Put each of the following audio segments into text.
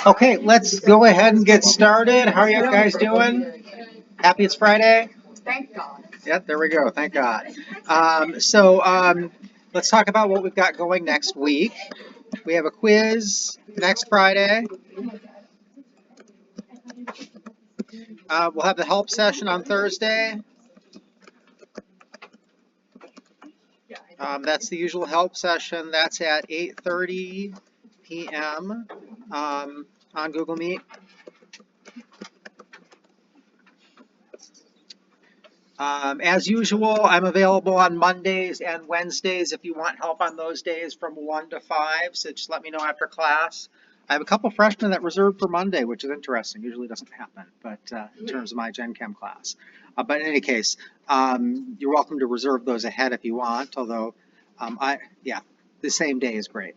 Okay, let's go ahead and get started. How are you guys doing? Happy it's Friday? Thank God. Yep, there we go. Thank God. So let's talk about what we've got going next week. We have a quiz next Friday. We'll have the help session on Thursday. That's the usual help session. That's at 8:30 p.m. On Google Meet. As usual, I'm available on Mondays and Wednesdays if you want help on those days from 1 to 5, so just let me know after class. I have a couple freshmen that reserved for Monday, which is interesting. Usually doesn't happen, but in terms of my Gen Chem class. But in any case, you're welcome to reserve those ahead if you want, although, the same day is great.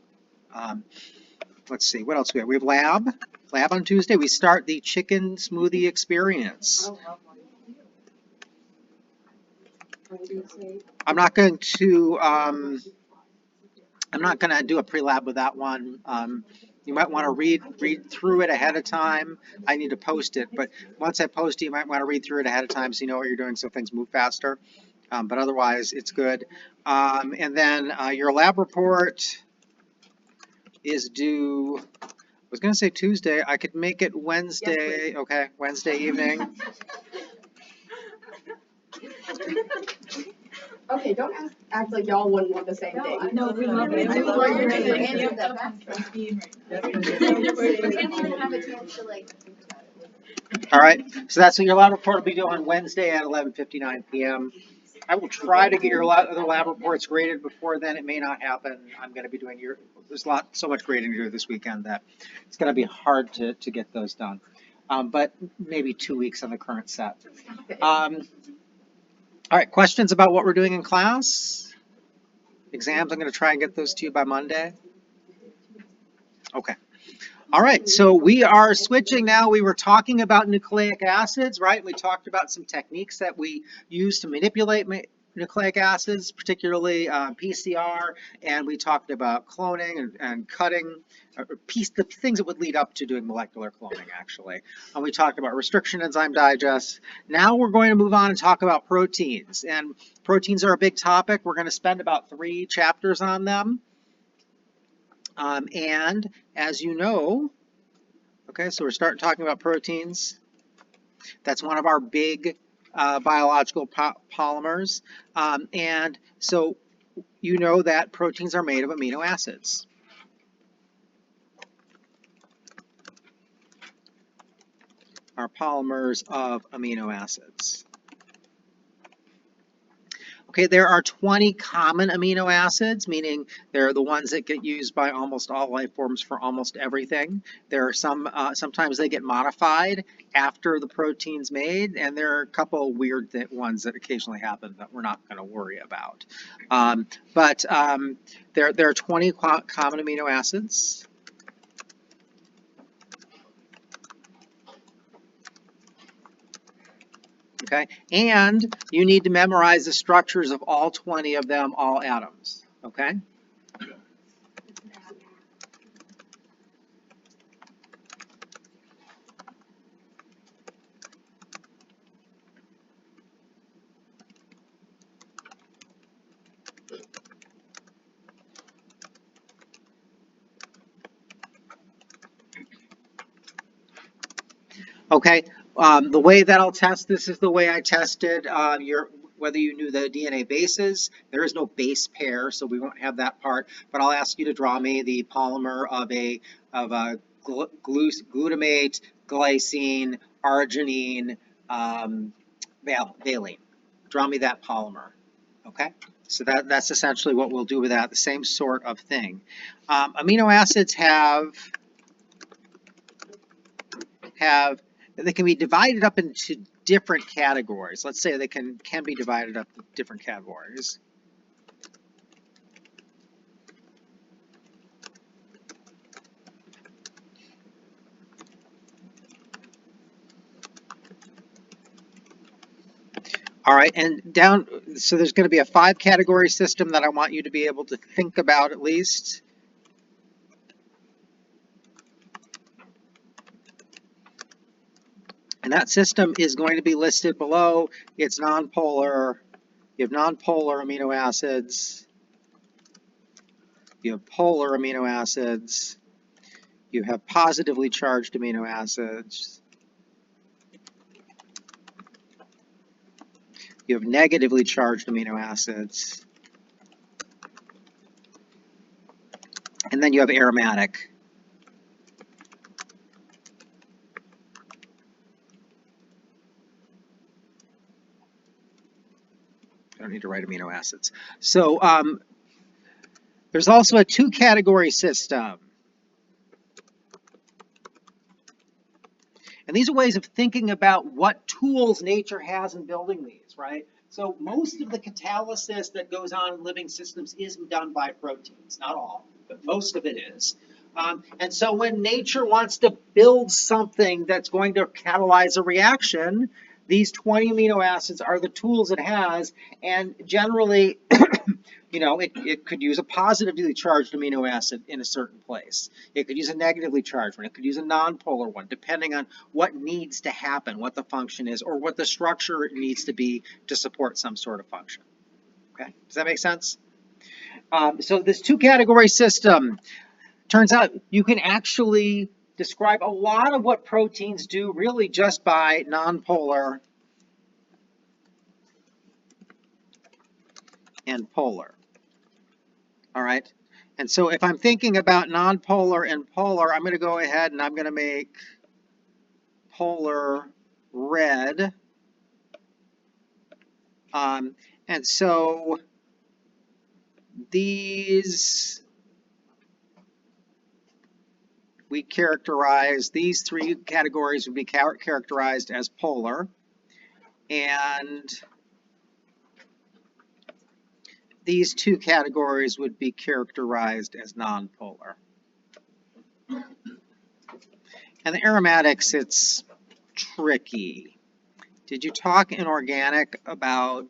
Let's see, what else we have? We have lab on Tuesday. We start the chicken smoothie experience. I'm not going to do a pre-lab with that one. You might want to read through it ahead of time. I need to post it, but once I post it, you might want to read through it ahead of time so you know what you're doing so things move faster. But otherwise, it's good. And then your lab report is due, I was going to say Tuesday. I could make it Wednesday. Yes, okay, Wednesday evening. Okay, don't act like y'all wouldn't want the same thing. No, we love it. I love it. You're gonna answer that fast. We can't even have a chance to All right, so that's what your lab report will be due on Wednesday at 11:59 p.m. I will try to get your other lab reports graded before then. It may not happen. I'm going to be doing there's so much grading to do this weekend that it's going to be hard to get those done. But maybe 2 weeks on the current set. All right, questions about what we're doing in class? Exams, I'm going to try and get those to you by Monday. Okay. All right, so we are switching now. We were talking about nucleic acids, right? We talked about some techniques that we use to manipulate nucleic acids, particularly PCR, and we talked about cloning and cutting, the things that would lead up to doing molecular cloning, actually. And we talked about restriction enzyme digest. Now we're going to move on and talk about proteins. And proteins are a big topic. We're going to spend about 3 chapters on them. And as you know, okay, so we're starting talking about proteins. That's one of our big biological polymers. And so you know that proteins are made of amino acids. Are polymers of amino acids. Okay, there are 20 common amino acids, meaning they're the ones that get used by almost all life forms for almost everything. There are some, sometimes they get modified after the protein's made, and there are a couple of weird ones that occasionally happen that we're not going to worry about. But there are 20 common amino acids. Okay, and you need to memorize the structures of all 20 of them, all atoms. Okay. Okay, the way that I'll test this is the way I tested whether you knew the DNA bases. There is no base pair, so we won't have that part. But I'll ask you to draw me the polymer of a glutamate, glycine, arginine, valine. Draw me that polymer. Okay, so that's essentially what we'll do with that. The same sort of thing. Amino acids they can be divided up into different categories. Let's say they can be divided up into different categories. All right, and So there's going to be a 5-category system that I want you to be able to think about at least. And that system is going to be listed below. It's nonpolar. You have nonpolar amino acids. You have polar amino acids. You have positively charged amino acids. You have negatively charged amino acids. And then you have aromatic. I don't need to write amino acids. So there's also a 2-category system. And these are ways of thinking about what tools nature has in building these, right? So most of the catalysis that goes on in living systems is done by proteins. Not all, but most of it is. And so when nature wants to build something that's going to catalyze a reaction, these 20 amino acids are the tools it has. And generally, you know, it could use a positively charged amino acid in a certain place. It could use a negatively charged one. It could use a nonpolar one, depending on what needs to happen, what the function is, or what the structure needs to be to support some sort of function. Okay, does that make sense? So this 2-category system, turns out you can actually describe a lot of what proteins do really just by nonpolar and polar. All right. And so if I'm thinking about nonpolar and polar, I'm going to go ahead and I'm going to make polar red. And so these, we characterize, these 3 categories would be characterized as polar. And these 2 categories would be characterized as nonpolar. And the aromatics, it's tricky. Did you talk in organic about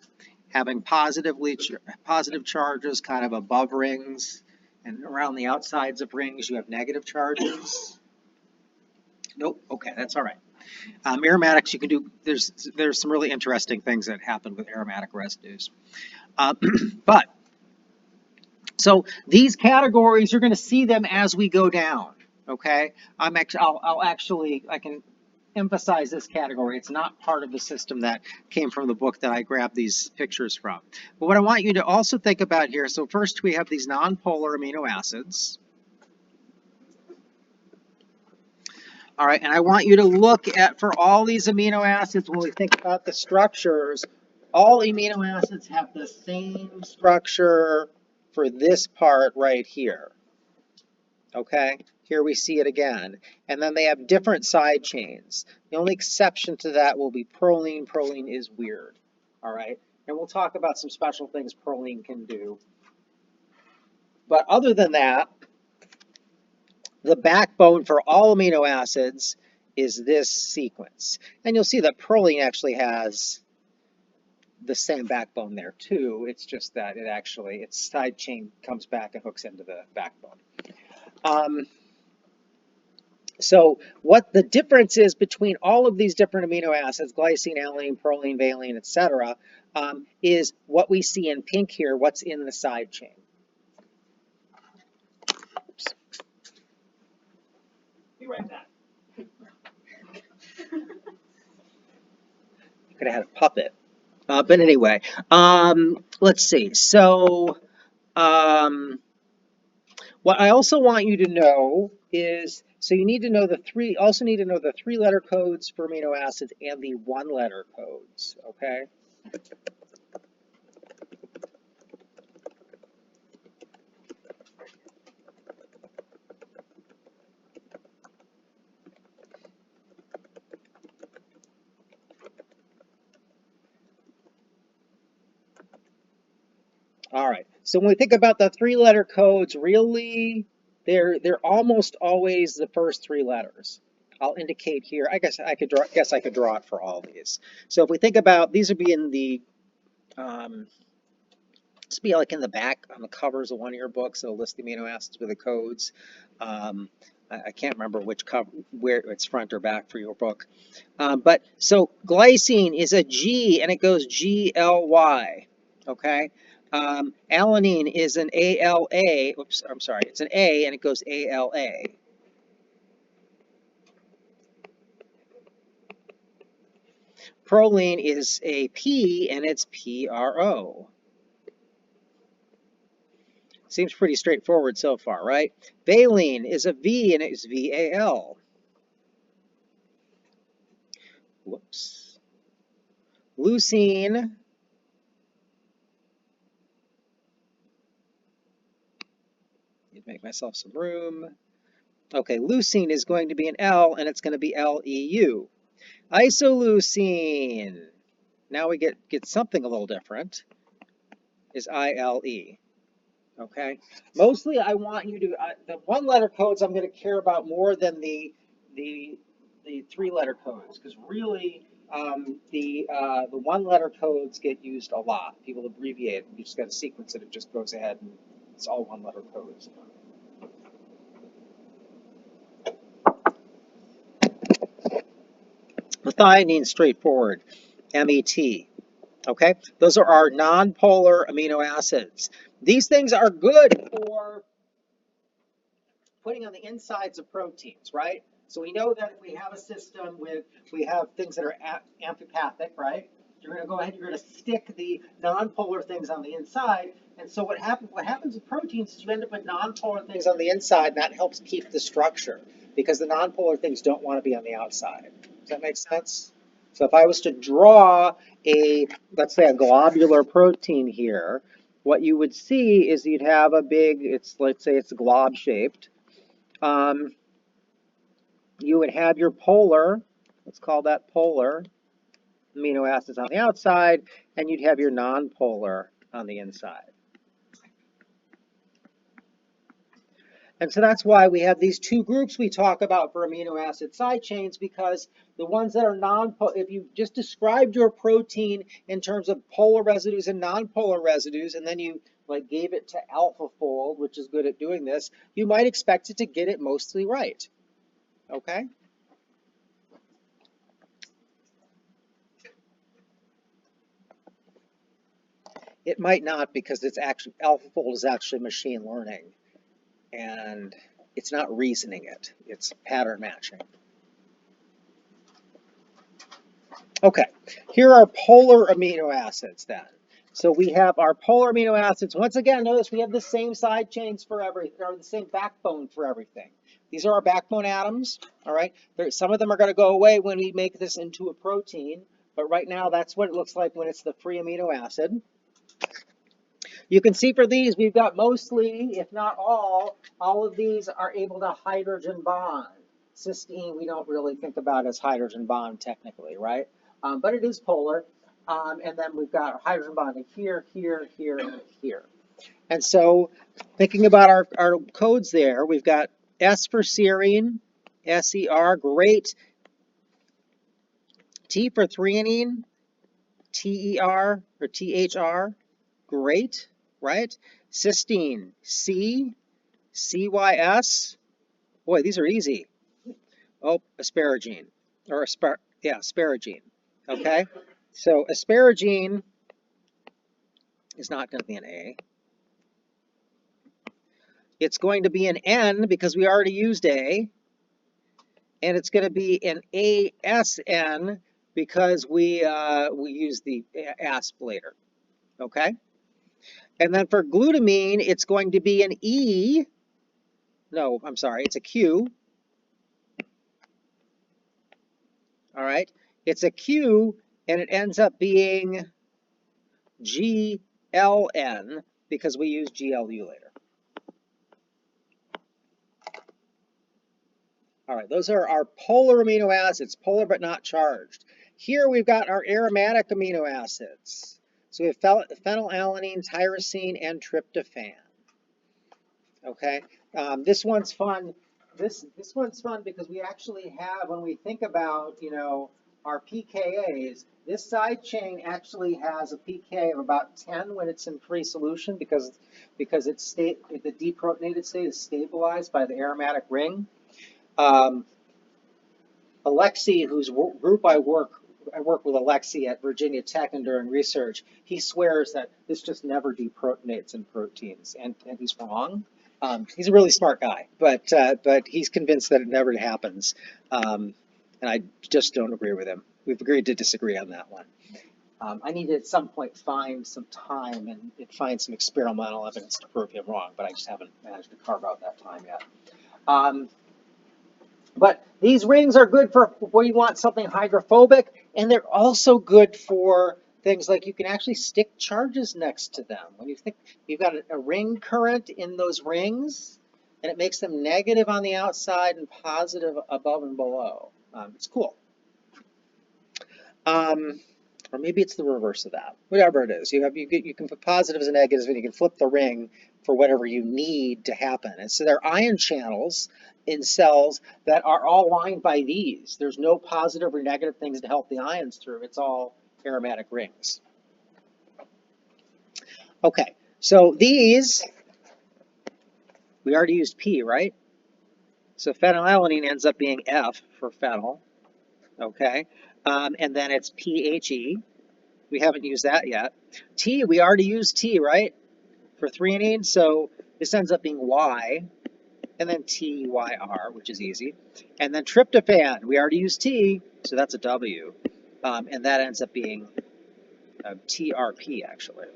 having positive charges kind of above rings, and around the outsides of rings you have negative charges? Nope. Okay, that's all right. Aromatics, you can do. There's some really interesting things that happen with aromatic residues. But so these categories, you're going to see them as we go down. Okay, I can emphasize this category. It's not part of the system that came from the book that I grabbed these pictures from. But what I want you to also think about here, so first we have these nonpolar amino acids. All right, and I want you to look at, for all these amino acids, when we think about the structures, all amino acids have the same structure for this part right here. Okay, here we see it again. And then they have different side chains. The only exception to that will be proline. Proline is weird. All right, and we'll talk about some special things proline can do. But other than that, the backbone for all amino acids is this sequence. And you'll see that proline actually has the same backbone there too. It's just that its side chain comes back and hooks into the backbone. So what the difference is between all of these different amino acids, glycine, alanine, proline, valine, etc., is what we see in pink here, what's in the side chain. Oops. Be right back. Could have had a puppet. But anyway, let's see. So what I also want you to know is, so you need to know the 3-letter codes for amino acids and the 1-letter codes, okay? All right, so when we think about the 3-letter codes, really, they're almost always the first 3 letters. I'll indicate here. I guess I could draw it for all these. So if we think about, these would be in the This will be like in the back on the covers of one of your books. It'll list the amino acids with the codes. I can't remember which cover, where it's front or back for your book. But so glycine is a G and it goes GLY. Okay. Alanine is an ALA. Oops, I'm sorry. It's an A and it goes ALA. Proline is a P and it's PRO. Seems pretty straightforward so far, right? Valine is a V and it's VAL. Whoops. Leucine make myself some room. Okay, leucine is going to be an L and it's going to be LEU. Isoleucine, now we get something a little different, is ILE. Okay, mostly I want you to, the one letter codes I'm going to care about more than the 3-letter codes, because really the one letter codes get used a lot. People abbreviate, you just got to sequence it, it just goes ahead and it's all 1-letter codes. Methionine, straightforward, MET. Okay, those are our non-polar amino acids. These things are good for putting on the insides of proteins, right? So we know that if we have a system with, we have things that are amphipathic, right? You're going to go ahead, you're going to stick the non-polar things on the inside. And so what happens with proteins is you end up with non-polar things on the inside, and that helps keep the structure because the non-polar things don't want to be on the outside. Does that make sense? So if I was to draw let's say a globular protein here, what you would see is you'd have a big, let's say it's glob shaped. You would have your polar, let's call that polar, amino acids on the outside, and you'd have your non-polar on the inside. And so that's why we have these two groups we talk about for amino acid side chains, because the ones that are non-polar, if you just described your protein in terms of polar residues and non-polar residues, and then you like gave it to AlphaFold, which is good at doing this, you might expect it to get it mostly right. Okay? It might not, because it's actually AlphaFold is actually machine learning, and it's not reasoning it, it's pattern matching. Okay, here are polar amino acids then. So we have our polar amino acids. Once again, notice we have the same side chains for everything, or the same backbone for everything. These are our backbone atoms, all right? Some of them are going to go away when we make this into a protein, but right now that's what it looks like when it's the free amino acid. You can see for these, we've got mostly, if not all of these are able to hydrogen bond. Cysteine, we don't really think about as hydrogen bond technically, right? But it is polar. And then we've got hydrogen bonding here, here, here, and here. And so thinking about our codes there, we've got S for serine, SER, great. T for threonine, TER or THR, great, right? Cysteine, C, CYS. Boy, these are easy. Oh, asparagine, or asparagine. Okay, so asparagine is not going to be an A. It's going to be an N because we already used A, and it's going to be an ASN because we used the ASP later. Okay, and then for glutamine, it's going to be an E. No, I'm sorry, it's a Q. All right, it's a Q, and it ends up being GLN because we use GLU later. All right, those are our polar amino acids, polar but not charged. Here we've got our aromatic amino acids. So we have phenylalanine, tyrosine, and tryptophan. Okay, this one's fun. This one's fun because we actually have, when we think about, you know, our pKa's, this side chain actually has a pK of about 10 when it's in free solution because the deprotonated state is stabilized by the aromatic ring. Alexi, whose group I work with Alexi at Virginia Tech and during research, he swears that this just never deprotonates in proteins, and he's wrong. He's a really smart guy, but he's convinced that it never happens, and I just don't agree with him. We've agreed to disagree on that one. I need to at some point find some time and find some experimental evidence to prove him wrong, but I just haven't managed to carve out that time yet. But these rings are good for where you want something hydrophobic, and they're also good for things like you can actually stick charges next to them. When you think you've got a ring current in those rings, and it makes them negative on the outside and positive above and below. It's cool. Or maybe it's the reverse of that. Whatever it is, you can put positives and negatives, and you can flip the ring for whatever you need to happen. And so there are ion channels in cells that are all lined by these. There's no positive or negative things to help the ions through. It's all aromatic rings. Okay, so these, we already used P, right? So phenylalanine ends up being F for phenyl, okay? And then it's PHE. We haven't used that yet. T, we already used T, right? For threonine, so this ends up being Y, and then TYR, which is easy. And then tryptophan, we already used T, so that's a W. And that ends up being TRP, actually.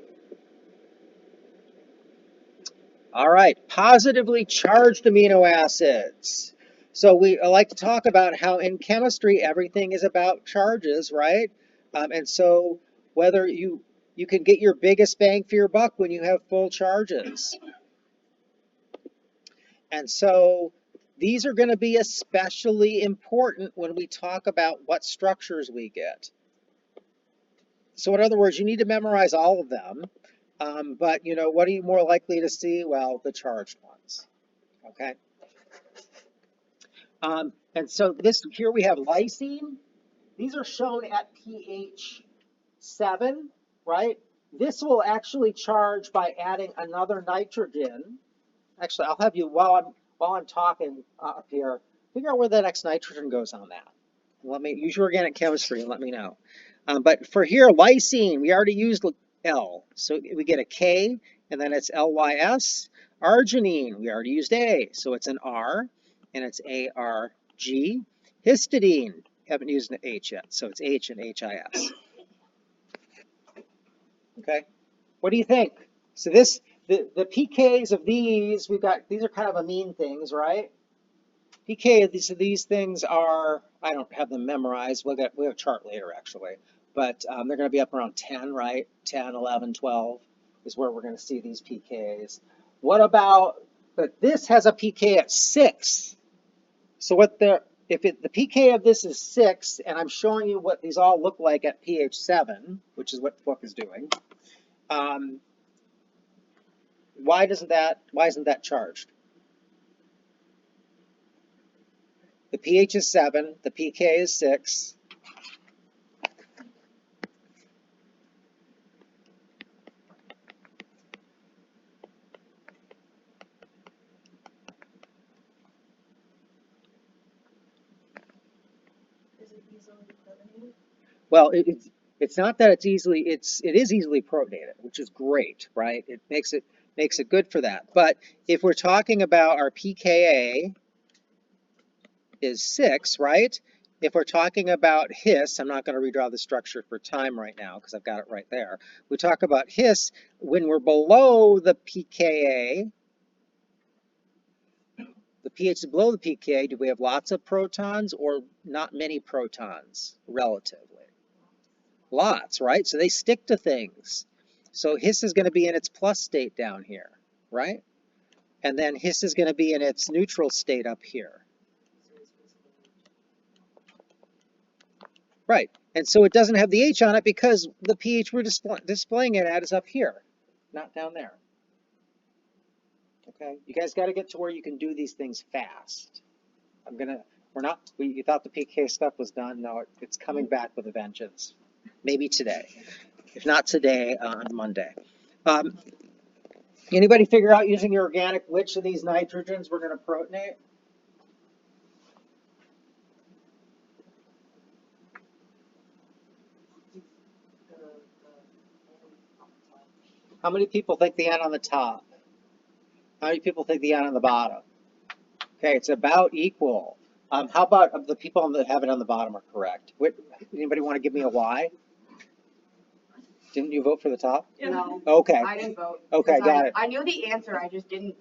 All right, positively charged amino acids. So I like to talk about how in chemistry everything is about charges, right? And so whether you can get your biggest bang for your buck when you have full charges. And so these are going to be especially important when we talk about what structures we get. So in other words, you need to memorize all of them. But what are you more likely to see? Well, the charged ones. Okay. And so here we have lysine. These are shown at pH 7, right? This will actually charge by adding another nitrogen. Actually, I'll have you while I'm talking up here, figure out where the next nitrogen goes on that. Let me use your organic chemistry and let me know. But for here, lysine, we already used L, so we get a K, and then it's LYS. Arginine, we already used A, so it's an R, and it's ARG. Histidine, haven't used an H yet, so it's H and HIS. Okay, what do you think? So the pKs of these, these are kind of amine things, right? pK of these things are, I don't have them memorized. We'll have a chart later, actually. But they're going to be up around 10, right? 10, 11, 12 is where we're going to see these pKs. What about, but this has a pK at 6. So if the pK of this is 6, and I'm showing you what these all look like at pH 7, which is what the book is doing, why isn't that charged? The pH is 7, the pK is 6. Is it easily protonated? Well, it's not that it is easily protonated, which is great, right? It makes it good for that. But if we're talking about our pKa is 6, right? If we're talking about His, I'm not going to redraw the structure for time right now because I've got it right there. We talk about His when we're below the pKa. The pH is below the pKa. Do we have lots of protons or not many protons relatively? Lots, right? So they stick to things. So His is going to be in its plus state down here, right? And then His is going to be in its neutral state up here. Right. And so it doesn't have the H on it because the pH we're displaying it at is up here, not down there. Okay? You guys got to get to where you can do these things fast. I'm going to We're not. You thought the PK stuff was done. No, it's coming back with a vengeance. Maybe today. If not today, on Monday. Anybody figure out using your organic which of these nitrogens we're going to protonate? How many people think the N on the top? How many people think the N on the bottom? Okay, it's about equal. How about the people that have it on the bottom are correct? Anybody want to give me a why? Didn't you vote for the top? No. Okay. I didn't vote. Okay, got it. I knew the answer, I just didn't.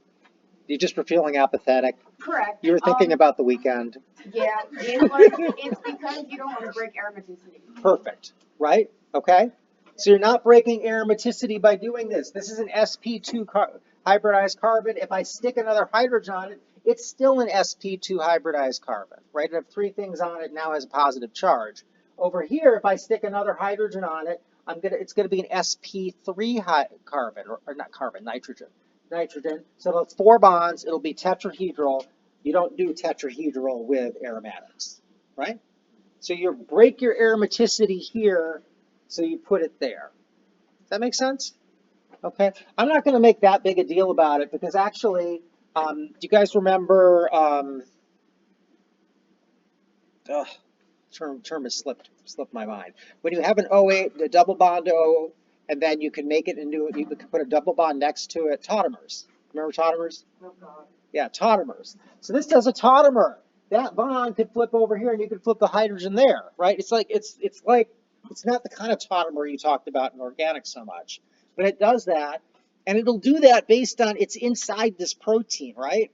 You just were feeling apathetic. Correct. You were thinking about the weekend. Yeah, it's because you don't want to break aromaticity. Perfect, right? Okay. So you're not breaking aromaticity by doing this. This is an sp2 hybridized carbon. If I stick another hydrogen on it, it's still an sp2 hybridized carbon, right? It have 3 things on it, now has a positive charge. Over here, if I stick another hydrogen on it, it's gonna be an sp3 carbon, or not carbon, nitrogen. So it'll have 4 bonds, it'll be tetrahedral. You don't do tetrahedral with aromatics, right? So you break your aromaticity here, so you put it there. Does that make sense? Okay. I'm not going to make that big a deal about it because actually, do you guys remember? Term has slipped my mind. When you have an O8, the double bond O, and then you can make it into you can put a double bond next to it. Tautomers. Remember tautomers? Oh God. Yeah, tautomers. So this does a tautomer. That bond could flip over here, and you could flip the hydrogen there, right? It's not the kind of tautomer you talked about in organics so much, but it does that, and it'll do that based on it's inside this protein, right?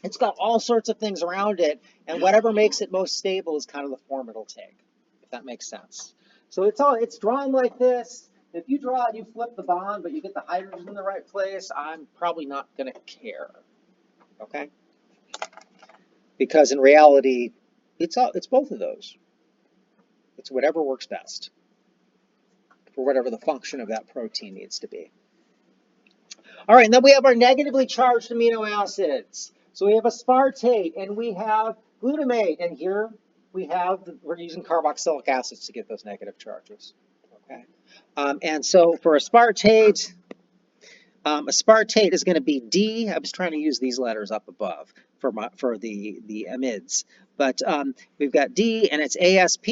It's got all sorts of things around it, and whatever makes it most stable is kind of the form it'll take, if that makes sense. So it's drawn like this. If you draw it, you flip the bond, but you get the hydrogen in the right place, I'm probably not going to care, okay? Because in reality, it's both of those. It's whatever works best for whatever the function of that protein needs to be. All right, and then we have our negatively charged amino acids. So we have aspartate and we have glutamate, and here we're using carboxylic acids to get those negative charges. Okay, and so for aspartate, aspartate is going to be D. I was trying to use these letters up above for the amides, but we've got D and it's ASP,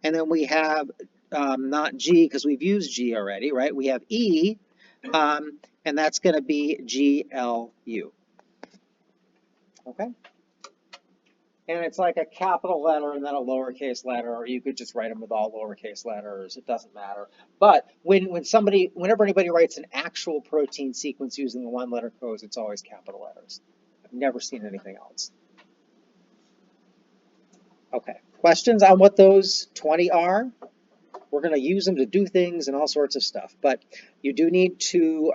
and then we have not G because we've used G already, right? We have E, and that's going to be GLU. Okay. And it's like a capital letter and then a lowercase letter, or you could just write them with all lowercase letters. It doesn't matter. But whenever anybody writes an actual protein sequence using the 1-letter codes, it's always capital letters. I've never seen anything else. Okay. Questions on what those 20 are? We're going to use them to do things and all sorts of stuff. But you do need to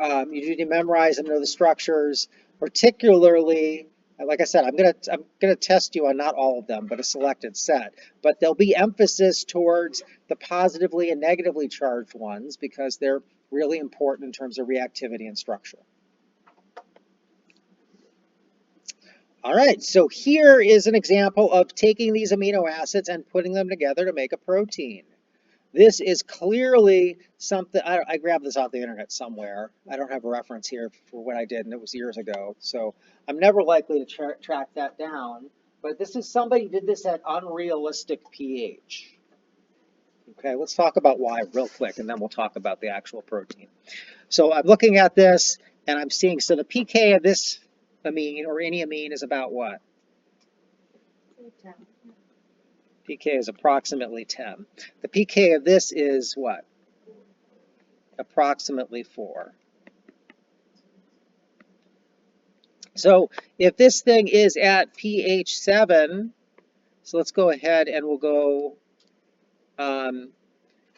memorize and know the structures, particularly. Like I said, I'm gonna test you on not all of them, but a selected set. But there'll be emphasis towards the positively and negatively charged ones because they're really important in terms of reactivity and structure. All right, so here is an example of taking these amino acids and putting them together to make a protein. This is clearly something, I grabbed this off the internet somewhere. I don't have a reference here for what I did, and it was years ago. So I'm never likely to track that down. But this is somebody did this at unrealistic pH. Okay, let's talk about why real quick, and then we'll talk about the actual protein. So I'm looking at this, and I'm seeing, so the pK of this amine, or any amine, is about what? pK is approximately 10. The pK of this is what? Approximately 4. So if this thing is at pH 7, so let's go ahead and we'll go,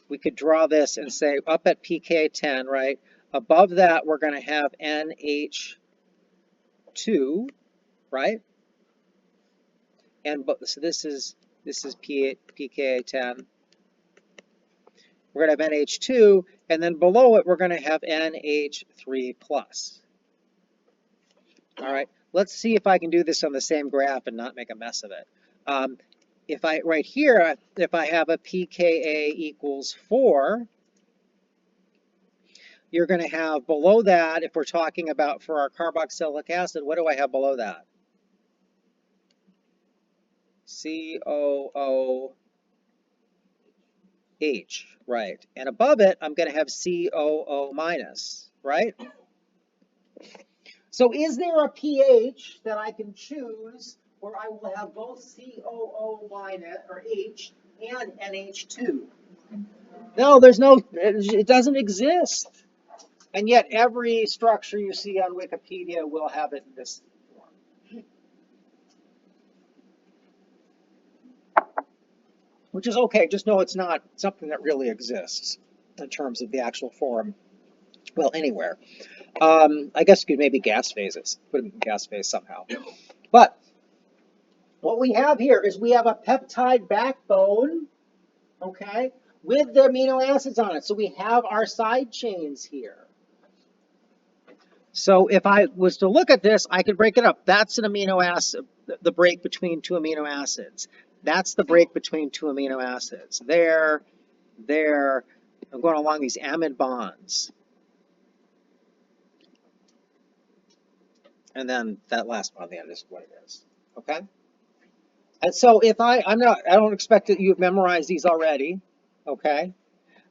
we could draw this and say up at pK 10, right? Above that, we're going to have NH2, right? And so this is pK 10. We're going to have NH2, and then below it, we're going to have NH3+. All All right, let's see if I can do this on the same graph and not make a mess of it. If I, right here, if I have a pKa equals 4, you're going to have below that, if we're talking about for our carboxylic acid, what do I have below that? COOH, right. And above it, I'm going to have COO minus, right? So is there a pH that I can choose where I will have both COO minus, or H, and NH2? No, there's no, it doesn't exist. And yet every structure you see on Wikipedia will have it in this form. Which is okay, just know it's not something that really exists in terms of the actual form, well, anywhere. I guess you could maybe gas phases, put them in gas phase somehow. But what we have here is we have a peptide backbone, okay, with the amino acids on it. So we have our side chains here. So if I was to look at this, I could break it up. That's an amino acid, the break between two amino acids. That's the break between two amino acids. There, I'm going along these amide bonds. And then that last one on the end is what it is, okay? And so if I don't expect that you've memorized these already, okay?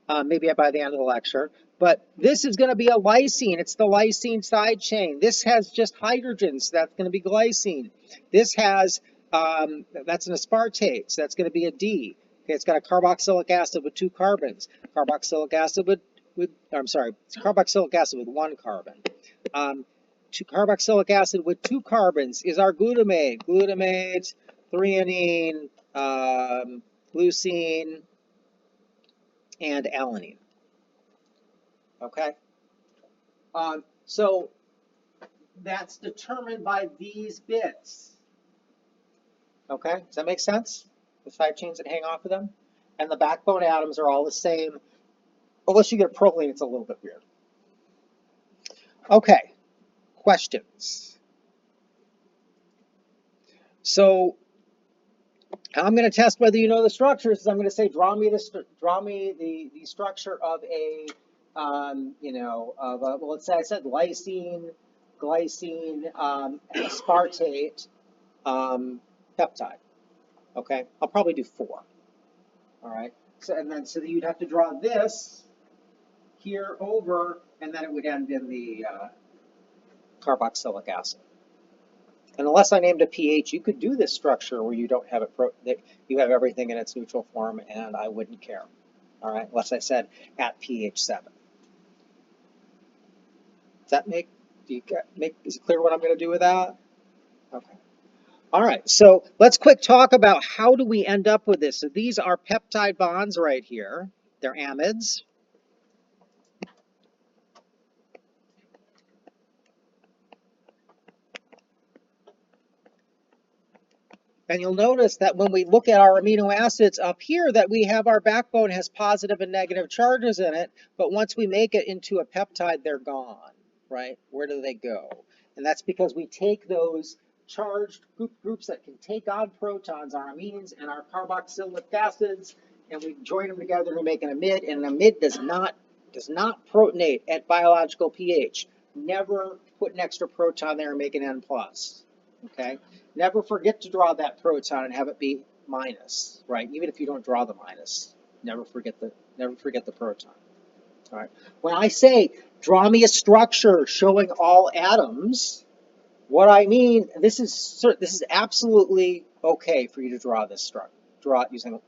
Maybe by the end of the lecture. But this is going to be a lysine. It's the lysine side chain. This has just hydrogens. So that's going to be glycine. This has, that's an aspartate. So that's going to be a D. Okay, it's got a carboxylic acid with 2 carbons. Carboxylic acid it's carboxylic acid with 1 carbon. Carboxylic acid with 2 carbons is our glutamate. Glutamate, threonine, glucine, and alanine. Okay? So that's determined by these bits. Okay? Does that make sense? The side chains that hang off of them? And the backbone atoms are all the same. Unless you get proline, it's a little bit weird. Okay. Questions? So how I'm going to test whether you know the structures is I'm going to say, draw me the structure of a, well, let's say I said lysine, glycine, aspartate peptide. Okay, I'll probably do 4. All right. So you'd have to draw this here over, and then it would end in the carboxylic acid. And unless I named a pH, you could do this structure where you don't have it, you have everything in its neutral form, and I wouldn't care. All right, unless I said at pH 7. Does that is it clear what I'm going to do with that? Okay. All right, so let's quick talk about how do we end up with this. So these are peptide bonds right here. They're amides. And you'll notice that when we look at our amino acids up here, that we have our backbone has positive and negative charges in it, but once we make it into a peptide, they're gone, right? Where do they go? And that's because we take those charged groups that can take on protons, our amines and our carboxylic acids, and we join them together to make an amide, and an amide does not protonate at biological pH. Never put an extra proton there and make an N+. Okay? Never forget to draw that proton and have it be minus, right? Even if you don't draw the minus, never forget the proton. All right. When I say draw me a structure showing all atoms, what I mean, this is absolutely okay for you to draw this structure. Draw it using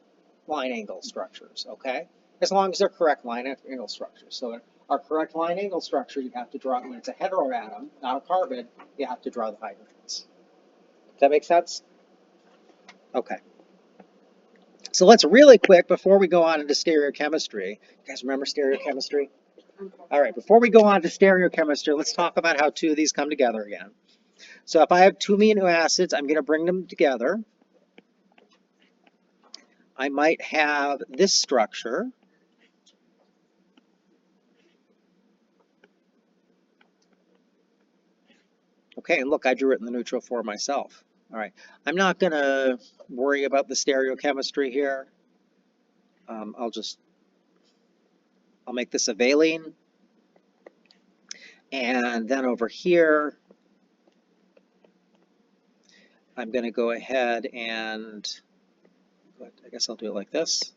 line angle structures, okay? As long as they're correct line angle structures. So our correct line angle structure, you have to draw when it's a heteroatom, not a carbon. You have to draw the hydrogens. Does that make sense? Okay. So let's really quick, before we go on into stereochemistry, you guys remember stereochemistry? All right, before we go on to stereochemistry, let's talk about how 2 of these come together again. So if I have 2 amino acids, I'm going to bring them together. I might have this structure. Okay, and look, I drew it in the neutral form myself. All right, I'm not going to worry about the stereochemistry here. I'll make this a valine. And then over here, I'm going to go ahead and, I guess I'll do it like this.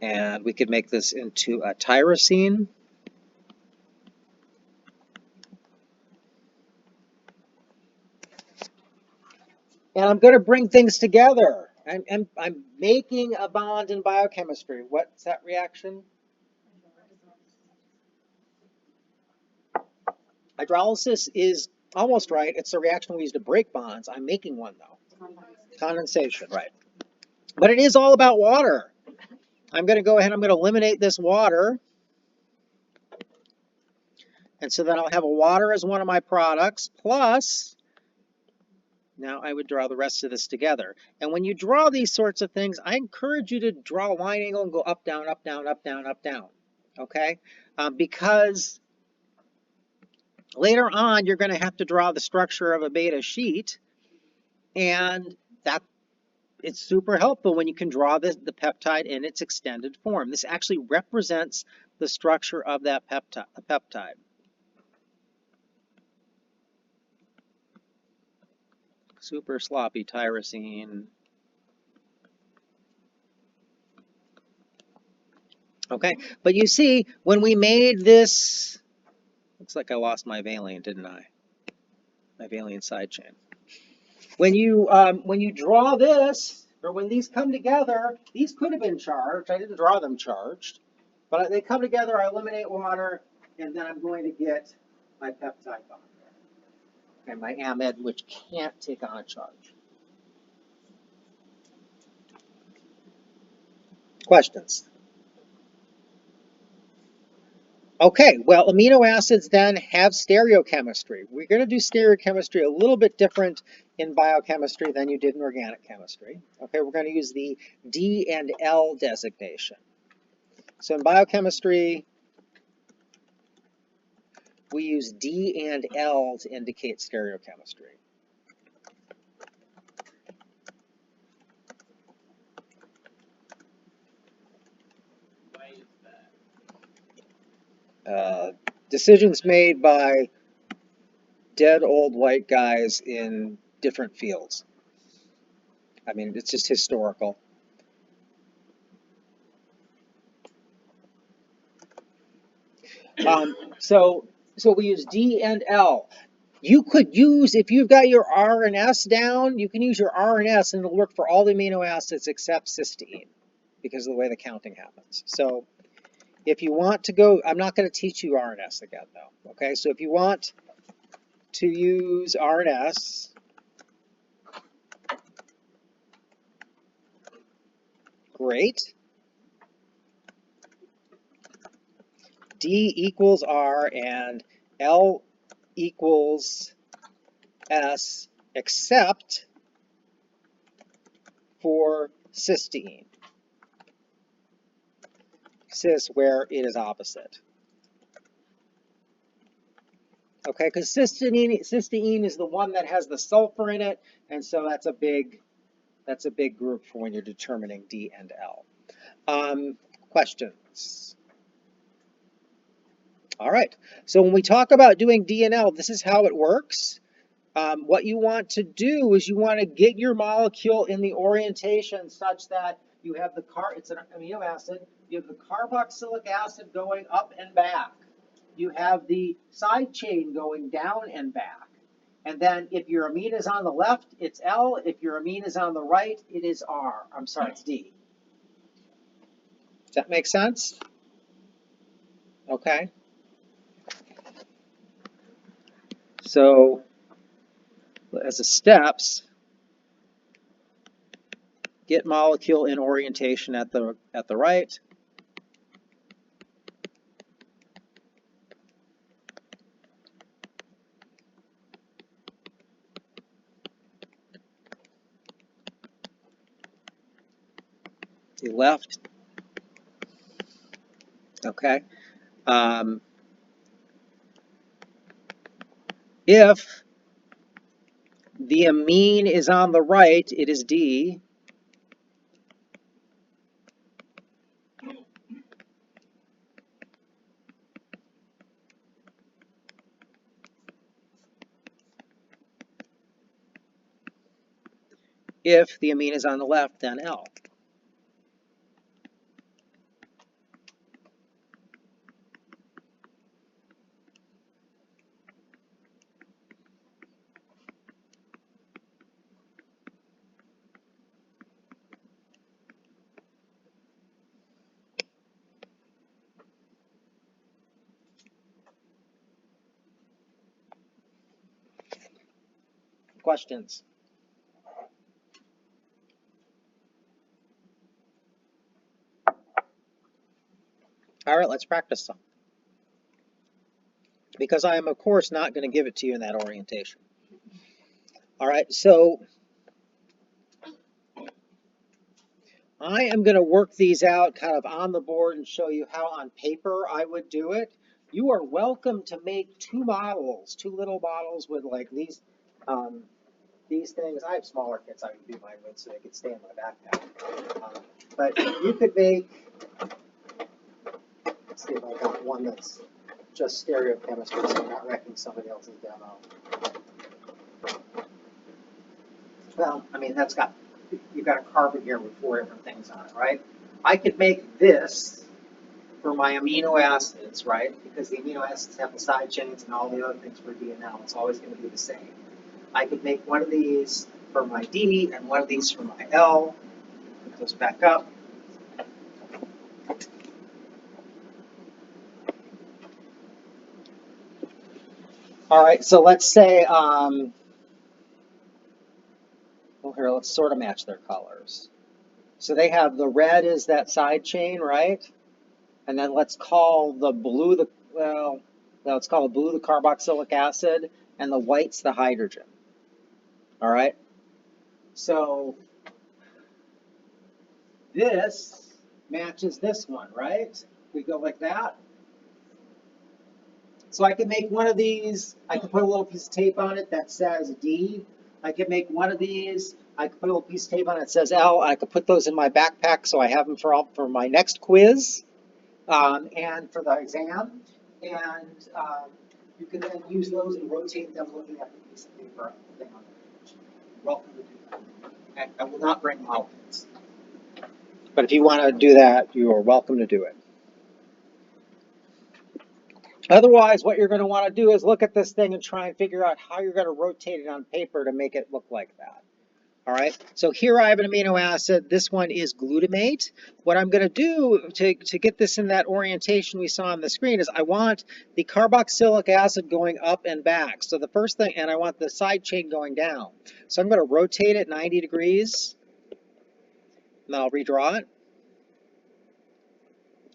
And we could make this into a tyrosine. And I'm going to bring things together. I'm making a bond in biochemistry. What's that reaction? Hydrolysis is almost right. It's the reaction we use to break bonds. I'm making one, though. Condensation, right. But it is all about water. I'm going to go ahead, I'm going to eliminate this water. And so then I'll have a water as one of my products, plus, now I would draw the rest of this together. And when you draw these sorts of things, I encourage you to draw a line angle and go up, down, up, down, up, down, up, down. Okay? Because later on, you're going to have to draw the structure of a beta sheet. And it's super helpful when you can draw the peptide in its extended form. This actually represents the structure of that peptide. Super sloppy tyrosine. Okay, but you see, when we made this, looks like I lost my valine, didn't I? My valine side chain. When you draw this, or when these come together, these could have been charged. I didn't draw them charged, but they come together. I eliminate water, and then I'm going to get my peptide bond and my amide, which can't take on a charge. Questions? Okay, well, amino acids then have stereochemistry. We're going to do stereochemistry a little bit different in biochemistry than you did in organic chemistry. Okay, we're going to use the D and L designation. So in biochemistry, we use D and L to indicate stereochemistry. Decisions made by dead old white guys in different fields. I mean, it's just historical. So we use D and L. You could use, if you've got your R and S down, you can use your R and S and it'll work for all the amino acids except cysteine because of the way the counting happens. So if you want to go, I'm not going to teach you R and S again though. Okay, so if you want to use R and S, great. D equals R and L equals S except for cysteine. Cis where it is opposite. Okay, because cysteine is the one that has the sulfur in it, and so that's a big group for when you're determining D and L. Questions? All right, so when we talk about doing D and L, this is how it works. What you want to do is you want to get your molecule in the orientation such that you have it's an amino acid, you have the carboxylic acid going up and back. You have the side chain going down and back. And then if your amine is on the left, it's L. If your amine is on the right, it is R. I'm sorry, it's D. Does that make sense? Okay. So as the steps, get molecule in orientation at the right. The left. Okay. If the amine is on the right, it is D. If the amine is on the left, then L. Questions? All right, let's practice some. Because I am, of course, not going to give it to you in that orientation. All right, so I am going to work these out kind of on the board and show you how on paper I would do it. You are welcome to make two little models with like these things. I have smaller kits I can do mine with so they could stay in my backpack. But you could make, let's see if I got one that's just stereochemistry, so I'm not wrecking somebody else's demo. Well, I mean, you've got a carbon here with 4 different things on it, right? I could make this for my amino acids, right? Because the amino acids have the side chains and all the other things for D and L. It's always going to be the same. I could make one of these for my D and one of these for my L. Put those back up. All right, so let's say, well, here, let's sort of match their colors. So they have the red is that side chain, right? And then let's call the blue let's call the blue the carboxylic acid, and the white's the hydrogen. All right? So this matches this one, right? We go like that. So I could make one of these, I could put a little piece of tape on it that says D. I could make one of these, I could put a little piece of tape on it that says L. I could put those in my backpack so I have them for my next quiz and for the exam. And you can then use those and rotate them looking at the piece of paper thing on the page. Welcome to do that. I will not bring model kits. But if you want to do that, you are welcome to do it. Otherwise, what you're going to want to do is look at this thing and try and figure out how you're going to rotate it on paper to make it look like that. All right, so here I have an amino acid. This one is glutamate. What I'm going to do to get this in that orientation we saw on the screen is I want the carboxylic acid going up and back. So the first thing, and I want the side chain going down. So I'm going to rotate it 90 degrees, and I'll redraw it.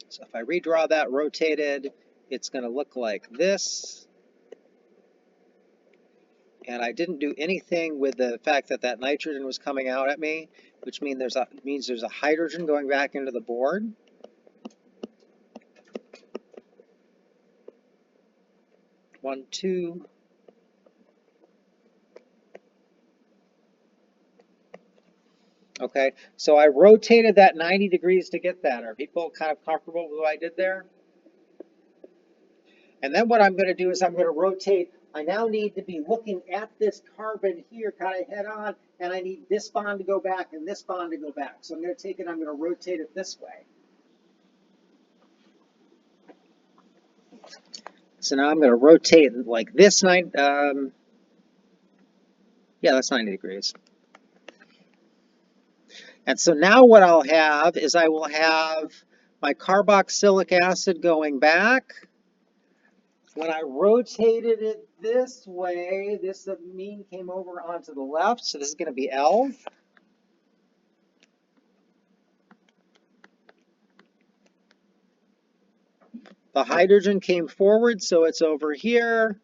So if I redraw that rotated, it's going to look like this. And I didn't do anything with the fact that that nitrogen was coming out at me, which means there's a hydrogen going back into the board. One, two. Okay, so I rotated that 90 degrees to get that. Are people kind of comfortable with what I did there? And then what I'm going to do is I'm going to rotate. I now need to be looking at this carbon here kind of head on, and I need this bond to go back and this bond to go back. So I'm going to take it, I'm going to rotate it this way. So now I'm going to rotate it like this. Yeah, that's 90 degrees. And so now what I'll have is I will have my carboxylic acid going back. When I rotated it this way, this amine came over onto the left, so this is going to be L. The hydrogen came forward, so it's over here.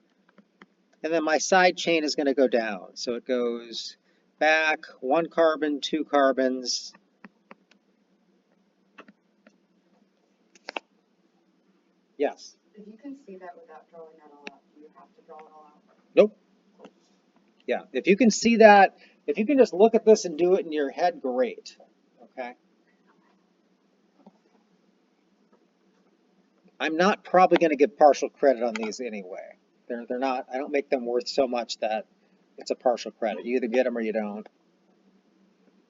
And then my side chain is going to go down. So it goes back, 1 carbon, 2 carbons. Yes. If you can see that without drawing that all out, do you have to draw it all out? Nope. Yeah. If you can see that, if you can just look at this and do it in your head, great. Okay. I'm not probably going to give partial credit on these anyway. They're not. I don't make them worth so much that it's a partial credit. You either get them or you don't.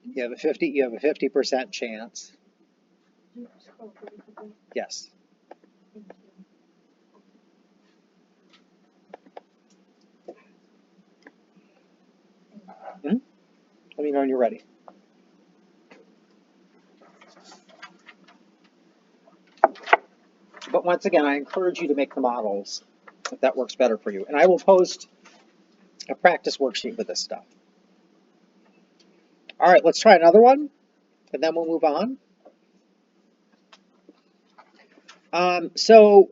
You have a 50% chance. Yes. Let me know when you're ready. But once again, I encourage you to make the models if that works better for you. And I will post a practice worksheet with this stuff. All right, let's try another one, and then we'll move on. So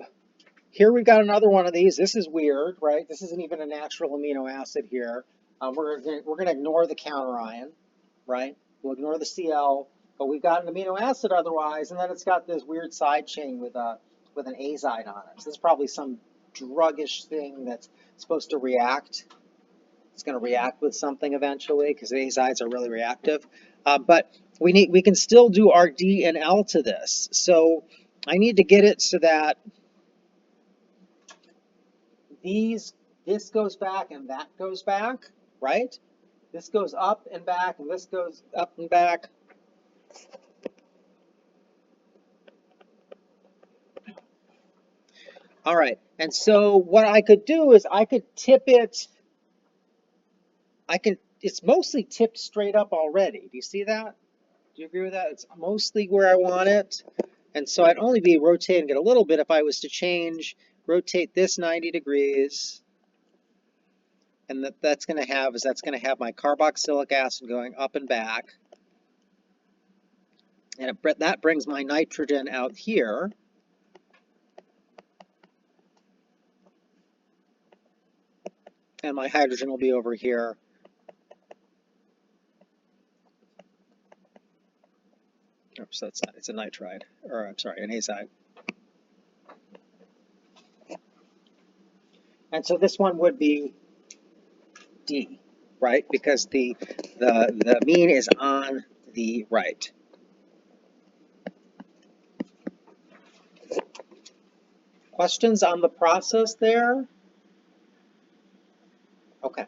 here we've got another one of these. This is weird, right? This isn't even a natural amino acid here. We're gonna ignore the counterion, right? We'll ignore the Cl, but we've got an amino acid otherwise, and then it's got this weird side chain with an azide on it. So this is probably some druggish thing that's supposed to react. It's going to react with something eventually because the azides are really reactive. But we can still do our D and L to this. So I need to get it so that this goes back and that goes back, right? This goes up and back and this goes up and back. All right, and so what I could do is I could tip it. It's mostly tipped straight up already. Do you see that? Do you agree with that? It's mostly where I want it. And so I'd only be rotating it a little bit if I was to rotate this 90 degrees. And that's going to have my carboxylic acid going up and back. And that brings my nitrogen out here. And my hydrogen will be over here. Oops, that's not, it's a nitride, or I'm sorry, an azide. And so this one would be D, right? Because the amine is on the right. Questions on the process there? Okay.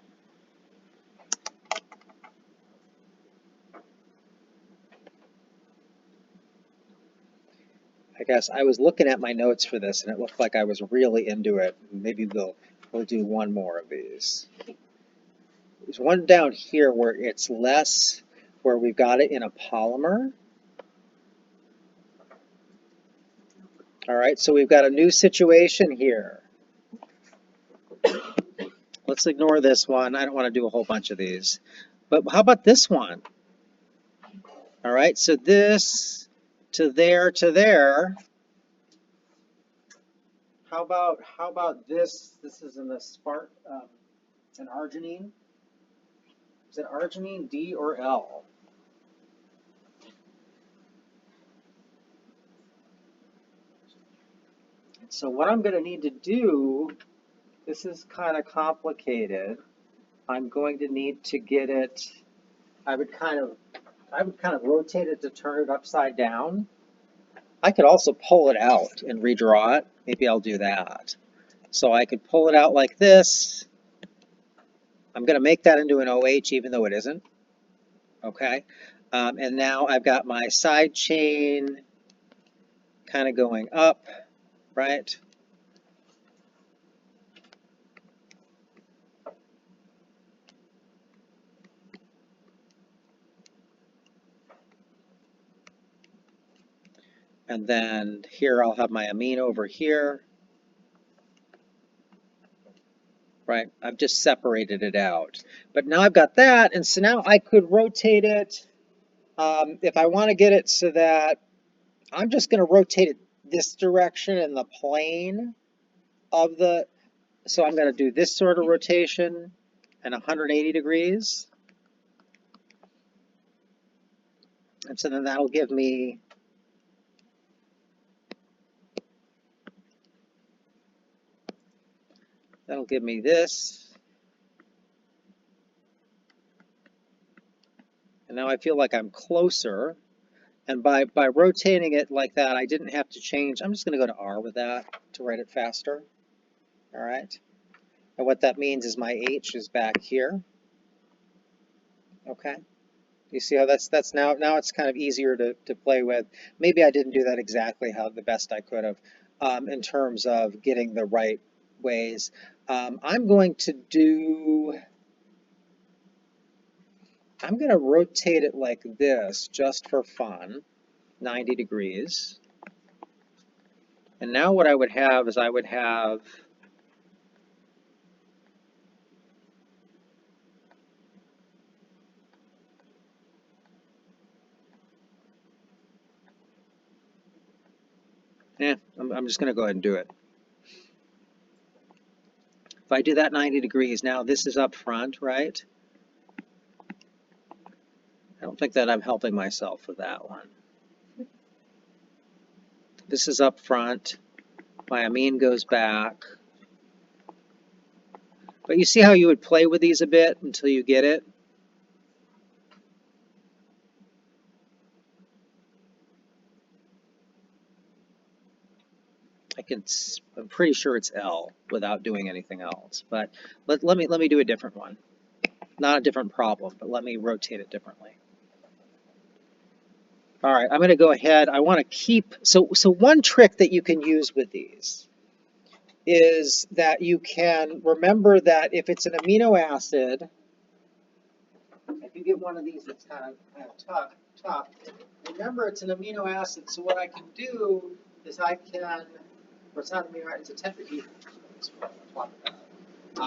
I guess I was looking at my notes for this and it looked like I was really into it. Maybe we'll do one more of these. There's one down here where it's less, where we've got it in a polymer. All right, so we've got a new situation here. Let's ignore this one. I don't want to do a whole bunch of these. But how about this one? All right, so this to there to there. How about this? This is in the spark, an arginine. Is it arginine, D or L? So what I'm going to need to do, this is kind of complicated. I'm going to need to get it. I would kind of rotate it to turn it upside down. I could also pull it out and redraw it. Maybe I'll do that. So I could pull it out like this. I'm going to make that into an OH even though it isn't. Okay. And now I've got my side chain kind of going up, right? And then here I'll have my amine over here. Right, I've just separated it out. But now I've got that, and so now I could rotate it. If I want to get it so that I'm just going to rotate it this direction in the plane of the, so I'm going to do this sort of rotation and 180 degrees. And so then that'll give me That'll give me this. And now I feel like I'm closer. And by rotating it like that, I didn't have to change. I'm just going to go to R with that to write it faster. All right. And what that means is my H is back here. Okay. You see how that's now it's kind of easier to play with. Maybe I didn't do that exactly how the best I could have in terms of getting the right ways. I'm going to rotate it like this just for fun, 90 degrees. And now what I would have is I would have I'm just going to go ahead and do it. If I do that 90 degrees, now this is up front, right? I don't think that I'm helping myself with that one. This is up front. My amine goes back. But you see how you would play with these a bit until you get it? I'm pretty sure it's L without doing anything else. But let me do a different one. Not a different problem, but let me rotate it differently. All right, I'm going to go ahead. I want to keep, so one trick that you can use with these is that you can remember that if it's an amino acid, if you get one of these that's kind of tough, remember it's an amino acid. So what I can do is I can, or it's not amino acid, it's a tetrahedron. That's what I'm talking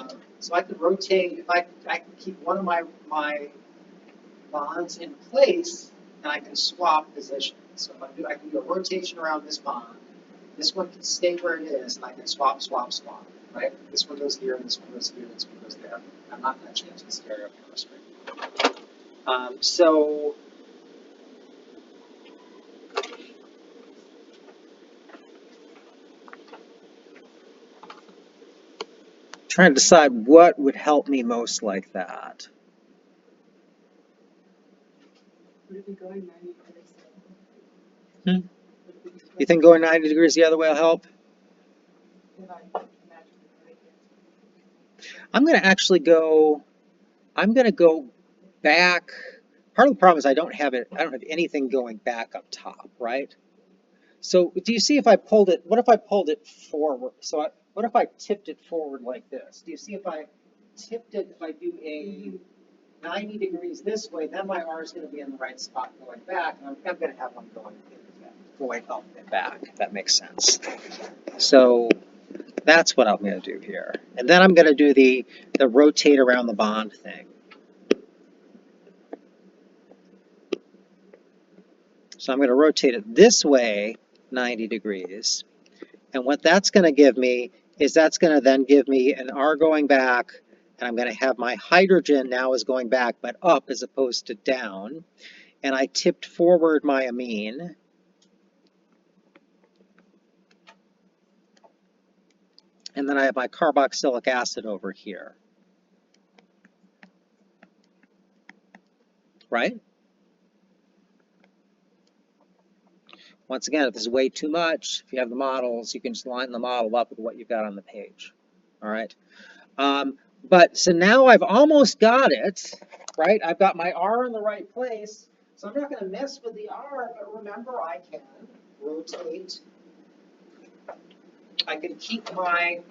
about. So I can rotate, if I can keep one of my bonds in place, and I can swap positions. So if I can do a rotation around this bond. This one can stay where it is, and I can swap, right? This one goes here, and this one goes here, and this one goes there. I'm not going to change the stereochemistry. So trying to decide what would help me most like that. Would it be going 90 degrees? You think going 90 degrees the other way will help? If I imagine it right here. I'm going to actually go, back. Part of the problem is I don't have anything going back up top, right? So do you see if I pulled it, what if I pulled it forward? So what if I tipped it forward like this? Do you see if I tipped it, if I do a 90 degrees this way, then my R is going to be in the right spot going back, and I'm going to have one going up and back, if that makes sense. So that's what I'm going to do here. And then I'm going to do the rotate around the bond thing. So I'm going to rotate it this way, 90 degrees. And what that's going to give me is that's going to then give me an R going back, and I'm going to have my hydrogen now is going back, but up as opposed to down. And I tipped forward my amine. And then I have my carboxylic acid over here. Right? Once again, if this is way too much, if you have the models, you can just line the model up with what you've got on the page. All right. But so now I've almost got it, right? I've got my R in the right place. So I'm not going to mess with the R, but remember I can rotate. I can keep my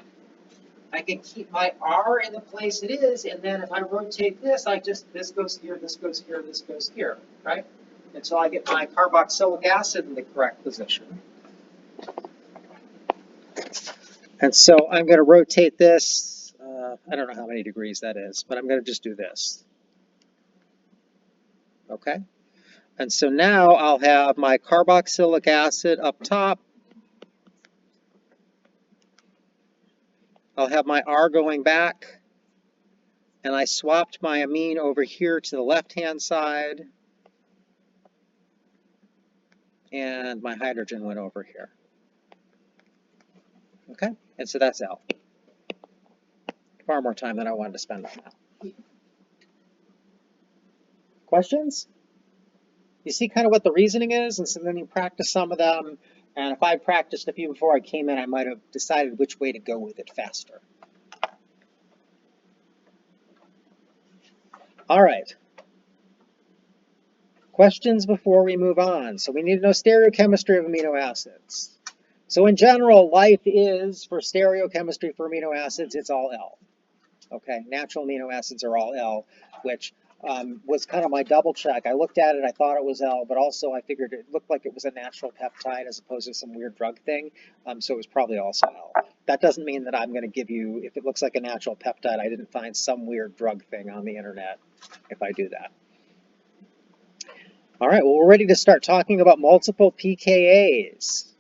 R in the place it is, and then if I rotate this, this goes here, this goes here, this goes here, right? Until I get my carboxylic acid in the correct position. And so I'm going to rotate this, I don't know how many degrees that is, but I'm going to just do this. Okay? And so now I'll have my carboxylic acid up top. I'll have my R going back. And I swapped my amine over here to the left-hand side. And my hydrogen went over here. Okay? And so that's L. far more time than I wanted to spend on that. Questions? You see kind of what the reasoning is, and so then you practice some of them, and if I practiced a few before I came in, I might have decided which way to go with it faster. All right. Questions before we move on. So we need to know stereochemistry of amino acids. So in general, life is, for stereochemistry for amino acids, it's all L. Okay, natural amino acids are all L, which was kind of my double check. I looked at it, I thought it was L, but also I figured it looked like it was a natural peptide as opposed to some weird drug thing, so it was probably also L. That doesn't mean that I'm going to give you, if it looks like a natural peptide, I didn't find some weird drug thing on the internet if I do that. All right, well, we're ready to start talking about multiple pKa's.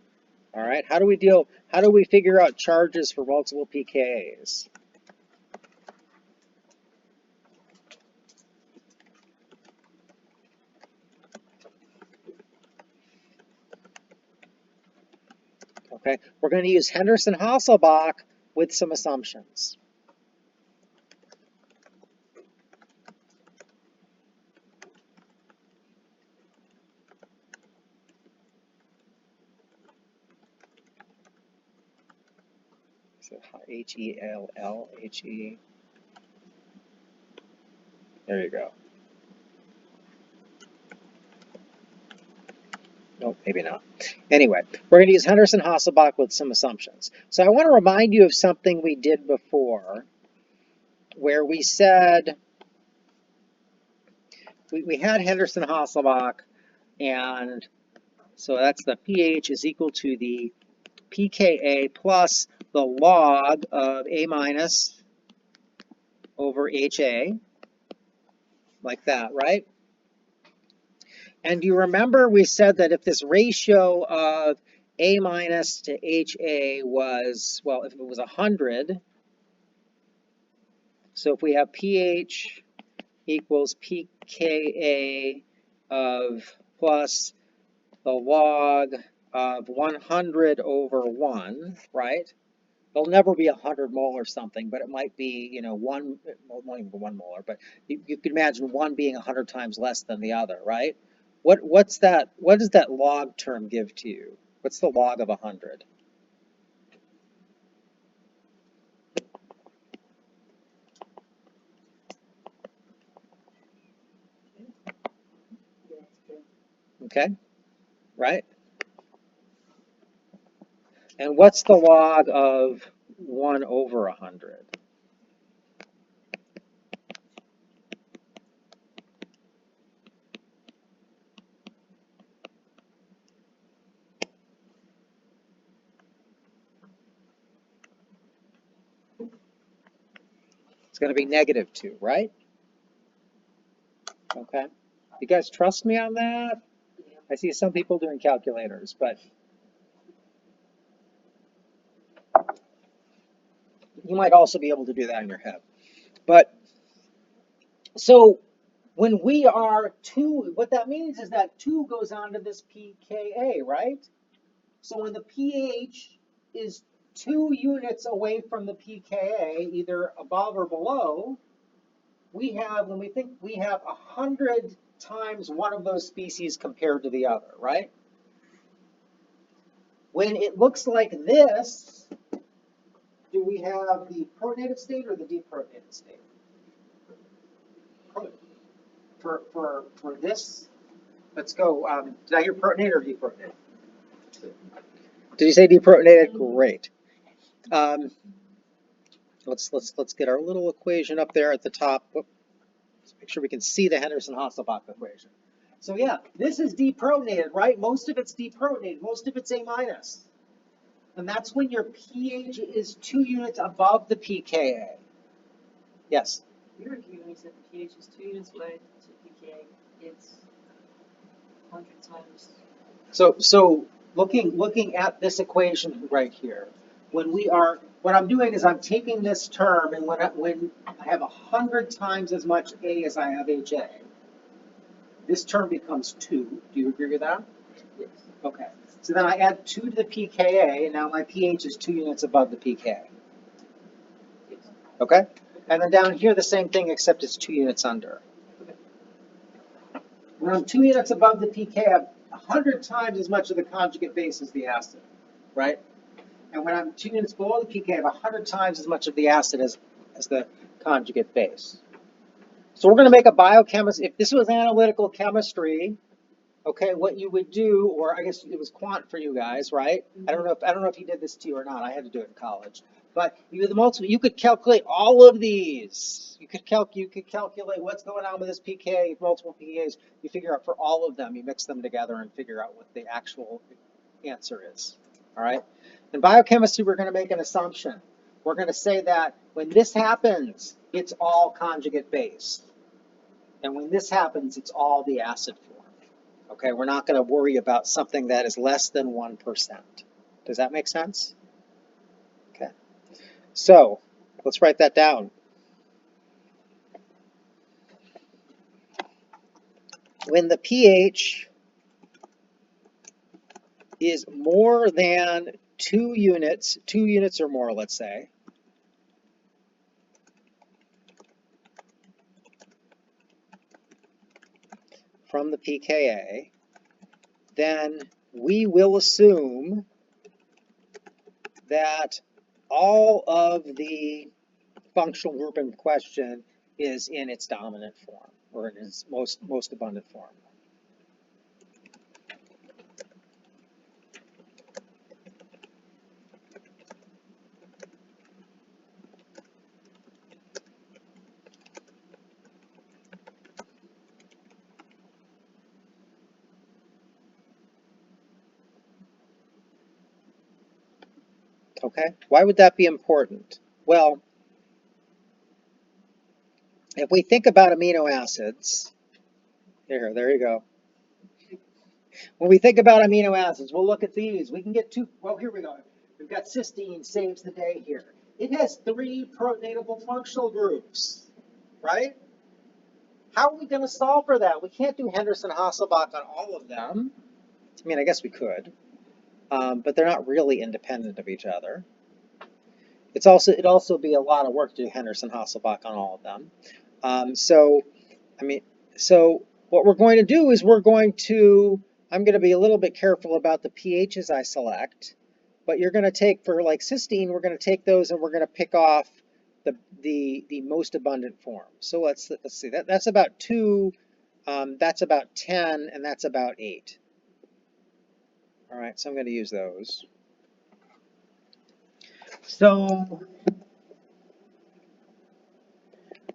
All right, how do we figure out charges for multiple pKa's? Okay, we're going to use Henderson-Hasselbalch with some assumptions. So Hell, He. There you go. Nope, maybe not. Anyway, we're going to use Henderson-Hasselbalch with some assumptions. So I want to remind you of something we did before, where we said we had Henderson-Hasselbalch, and so that's the pH is equal to the pKa plus the log of A minus over HA, like that, right? And you remember we said that if this ratio of A minus to HA was, well, if it was 100, so if we have pH equals pKa of plus the log of 100 over 1, right? It'll never be 100 mole or something, but it might be, you know, one, well, not even 1 molar, but you could imagine one being 100 times less than the other, right? What does that log term give to you? What's the log of 100? Okay, right? And what's the log of 1 over 100? It's going to be -2, right? Okay. You guys trust me on that? I see some people doing calculators, but you might also be able to do that in your head. But so when we are 2, what that means is that 2 goes on to this pKa, right? So when the pH is 2 units away from the pKa, either above or below, we have 100 times one of those species compared to the other, right? When it looks like this, do we have the protonated state or the deprotonated state? For this, let's go. Did I hear protonated or deprotonated? Did you say deprotonated? Great. Let's get our little equation up there at the top. Let's make sure we can see the Henderson-Hasselbalch equation. So yeah, this is deprotonated, right? Most of it's deprotonated. Most of it's A minus. And that's when your pH is 2 units above the pKa. Yes? You were when you said the pH is 2 units away to pKa. It's 100 times. So looking at this equation right here, what I'm doing is I'm taking this term, and when I have 100 times as much A as I have HA, this term becomes 2. Do you agree with that? Yes. Okay. So then I add 2 to the pKa, and now my pH is 2 units above the pKa. Yes. Okay? And then down here, the same thing, except it's 2 units under. When I'm 2 units above the pK, I have 100 times as much of the conjugate base as the acid, right? And when I'm 2 units below the pK, I have 100 times as much of the acid as the conjugate base. So we're going to make a biochemistry. If this was analytical chemistry, okay, what you would do, or I guess it was quant for you guys, right? I don't know if he did this to you or not. I had to do it in college. But you could calculate all of these. You could calculate what's going on with this pK, multiple pKs. You figure out for all of them. You mix them together and figure out what the actual answer is. All right. In biochemistry, we're going to make an assumption. We're going to say that when this happens, it's all conjugate based. And when this happens, it's all the acid form. Okay, we're not going to worry about something that is less than 1%. Does that make sense? Okay. So, let's write that down. When the pH is more than 2 units or more, let's say, from the pKa, then we will assume that all of the functional group in question is in its dominant form, or in its most abundant form. Okay, why would that be important? Well, if we think about amino acids, there you go. When we think about amino acids, we'll look at these. We can get two, well, here we go. We've got cysteine saves the day here. It has 3 protonatable functional groups, right? How are we going to solve for that? We can't do Henderson-Hasselbalch on all of them. I mean, I guess we could, but they're not really independent of each other. It'd also be a lot of work to do Henderson-Hasselbalch on all of them. So what we're going to do is I'm going to be a little bit careful about the pHs I select, but you're going to take, for like cysteine, we're going to take those and we're going to pick off the most abundant form. So let's see, that's about 2, that's about 10, and that's about 8. All right, so I'm going to use those. So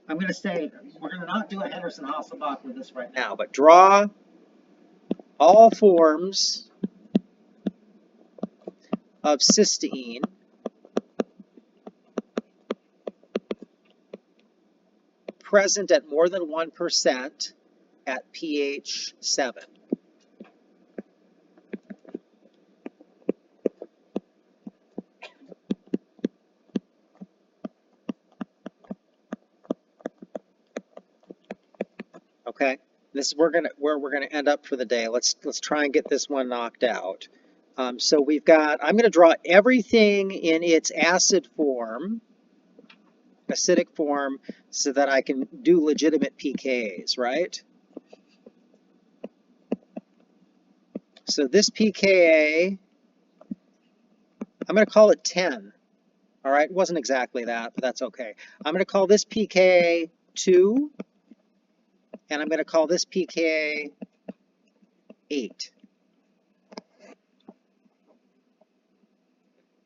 I'm going to say, we're going to not do a Henderson-Hasselbalch with this right now, but draw all forms of cysteine present at more than 1% at pH 7. Okay, this is where we're gonna end up for the day. Let's try and get this one knocked out. So we've got, I'm going to draw everything in its acid form, acidic form, so that I can do legitimate pKa's, right? So this pKa, I'm going to call it 10. All right, it wasn't exactly that, but that's okay. I'm going to call this pKa 2, and I'm going to call this pKa 8.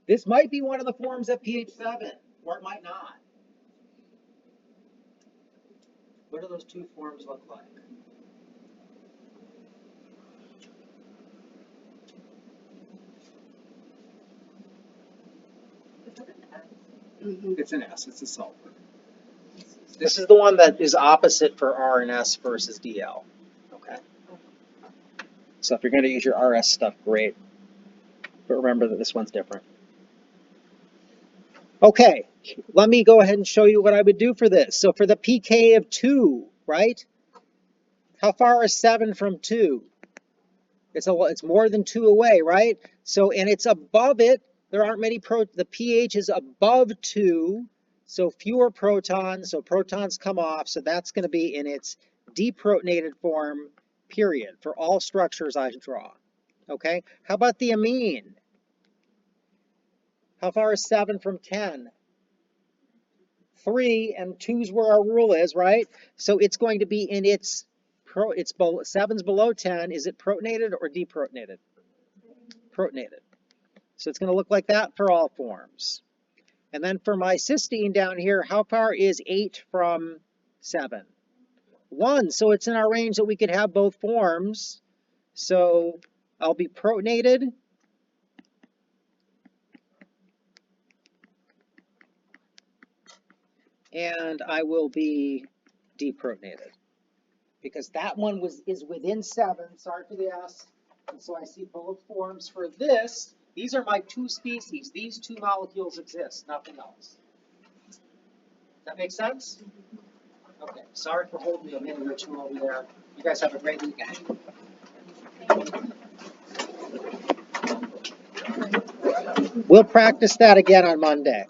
This might be one of the forms at pH 7, or it might not. What do those 2 forms look like? It's an S, it's a sulfur. This is the one that is opposite for R and S versus DL. Okay. So if you're going to use your RS stuff, great. But remember that this one's different. Okay, let me go ahead and show you what I would do for this. So for the pK of 2, right? How far is 7 from 2? It's more than 2 away, right? So, and it's above it. There aren't many the pH is above 2. So fewer protons, so protons come off, so that's going to be in its deprotonated form, period, for all structures I draw. Okay, how about the amine? How far is 7 from 10? 3, and 2's where our rule is, right? So it's going to be in its, 7's below 10. Is it protonated or deprotonated? Protonated. So it's going to look like that for all forms. And then for my cysteine down here, how far is 8 from 7? 1. So it's in our range that we could have both forms. So I'll be protonated. And I will be deprotonated. Because that one is within 7. Sorry for the S. And so I see both forms for this. These are my 2 species. These 2 molecules exist, nothing else. That make sense? Okay, sorry for holding you a minute or two over there. You guys have a great weekend. We'll practice that again on Monday.